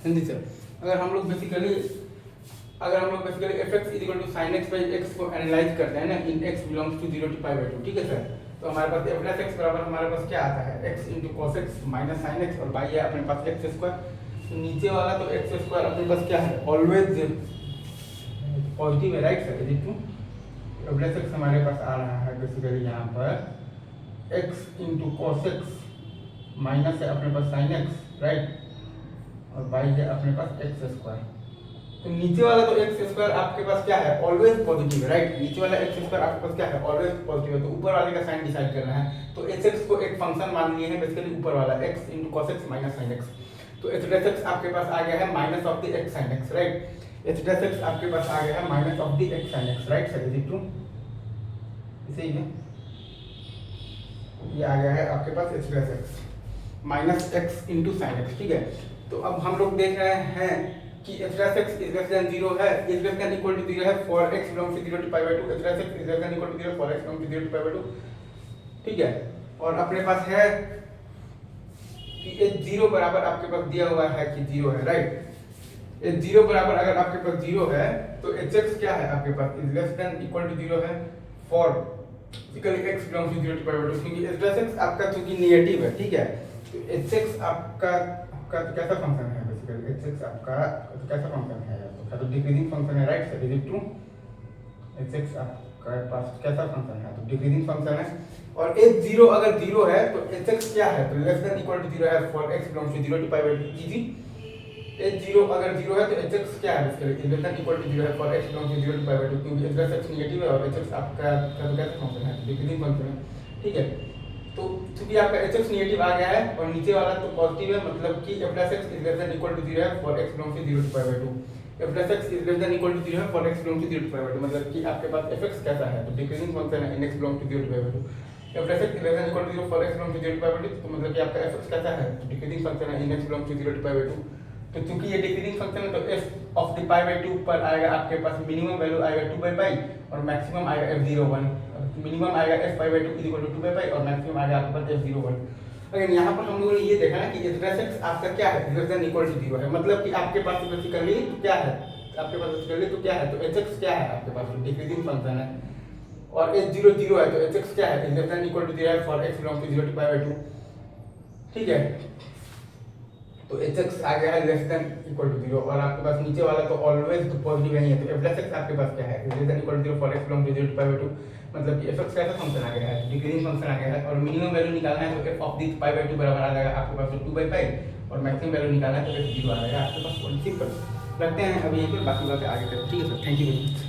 हिंदी से अगर हम लोग basically F X equal to sine X by X को एनालाइज करते हैं ना in X belongs to 0 to pi by 2, ठीक है सर। तो हमारे पास एफ प्लस एक्स बराबर हमारे पास क्या आता है, x into cos x minus sine x, और बाई है अपने पास एक्स स्क्वायर। तो नीचे वाला तो एक्स स्क्वायर अपने पास क्या है, ऑलवेज पॉजिटिव है, right sir. Is to f plus x हमारे पास आ रहा है बेसिकली यहाँ पर x into cos x minus है अपने पास साइन एक्स, राइट, और बाई है अपने पास एक्स स्क्वायर। तो नीचे वाला तो एक्स स्क्वायर आपके पास क्या है, ऑलवेज पॉजिटिव है, राइट। नीचे वाला एक्स स्क्वायर आपके पास क्या है, ऑलवेज पॉजिटिव है। तो ऊपर वाले का साइन डिसाइड करना है, तो एच एक्स को एक फंक्शन मान लिए हैं बेसिकली ऊपर वाला X into cos x minus sine X. तो एच डैश एक्स आपके पास आ गया है minus of the X sine x, right. H dash X आपके पास आ गया है minus of the X sine x, right sir. Is to इसे ही ये आ गया है आपके पास H dash X minus X into sine X, ठीक है। तो अब हम लोग देख रहे हैं कि h dash x is less than 0 है, is less than equal to 0 है for x belongs to 0 to pi by 2, h dash x is less than equal to 0 for x belongs to 0 to pi by 2, ठीक है। और अपने पास है कि H 0 बराबर आपके पास दिया हुआ है कि 0 है, राइट। एच 0 बराबर अगर आपके पास 0 है तो एच एक्स क्या है आपके पास, is less than equal to 0 है for basically X belongs to 0 to pi by 2, क्योंकि एच डैश एक्स आपका चूंकि नेगेटिव है, ठीक है। तो एच एक्स आपका कैसा फंक्शन है बेसिकली, एच एक्स आपका कैसा फंक्शन है, तो डिक्रीजिंग फंक्शन है, right sir. Is to h x आपका पास कैसा फंक्शन है, तो डिक्रीजिंग फंक्शन है। और एच 0 अगर 0 है तो एच एक्स क्या है, तो लेस देन इक्वल टू 0 है for x belongs to 0 to pi by 2, easy. H 0 अगर 0 है तो एच एक्स क्या है basically, less than equal to 0 है for x belongs to 0 to pi by 2, क्योंकि एच डैश एक्स नेगेटिव है और एच एक्स आपका कैसा फंक्शन है, डिक्रीजिंग फंक्शन है, ठीक है। तो चूंकि आपका एच एक्स नेगेटिव आ गया है और नीचे वाला तो पॉजिटिव है, मतलब कि f plus x is less than equal to 0 है for x belongs to 0 to pi by 2, F plus x is less than equal to 0 है for x belongs to 0 to pi by 2, मतलब कि आपके पास F x कैसा है, तो decreasing function है in X belongs to 0 to pi by 2। F plus x is less than equal to 0 for x belongs to 0 to pi by 2, तो मतलब कि आपका एफ एक्स कैसा है, तो डिक्रीजिंग फंक्शन है in X belongs to 0 to pi by 2। तो चूंकि ये डिक्रीजिंग फंक्शन है तो F of the pi by 2 पर आएगा आपके पास मिनिमम वैल्यू आएगा 2 बाई पाई और मैक्सिमम आएगा f01। मिनिमम आएगा f pi by 2 is equal to 2 by pi और मैक्सिमम आएगा आपके पास f01। अगर यहाँ पर हम लोगों ने ये देखा ना कि एच डैश एक्स आपका क्या है, लेस देन इक्वल टू 0 है, मतलब कि आपके पास बेसिकली क्या है, आपके पास बेसिकली तो क्या है, तो एच एक्स क्या है आपके पास डिक्रीजिंग फंक्शन है, और एच 0 0 है तो एच एक्स क्या है, लेस देन इक्वल टू 0 है for x belongs to 0 to pi by 2, ठीक है। तो एच एक्स आ गया है लेस देन इक्वल टू 0 और आपके पास नीचे वाला तो ऑलवेज तो पॉजिटिव नहीं है, तो एफ प्लस एक्स आपके पास क्या है, less than equal to 0 for x belongs to 0 to pi by 2, मतलब कि एफ एक्स कैसा फंक्शन आ गया है, डिक्रीजिंग फंक्शन आ गया है। और मिनिमम वैल्यू निकालना है तो F of the pi by 2 बराबर आ जाएगा आपके पास 2 बाई पाई और मैक्सिमम वैल्यू निकालना है तो एफ 0 आ जाएगा आपके पास। सिंपल रखते हैं अभी यहीं पर, बाकी बातें आगे करते हैं, ठीक है sir. Thank you very much.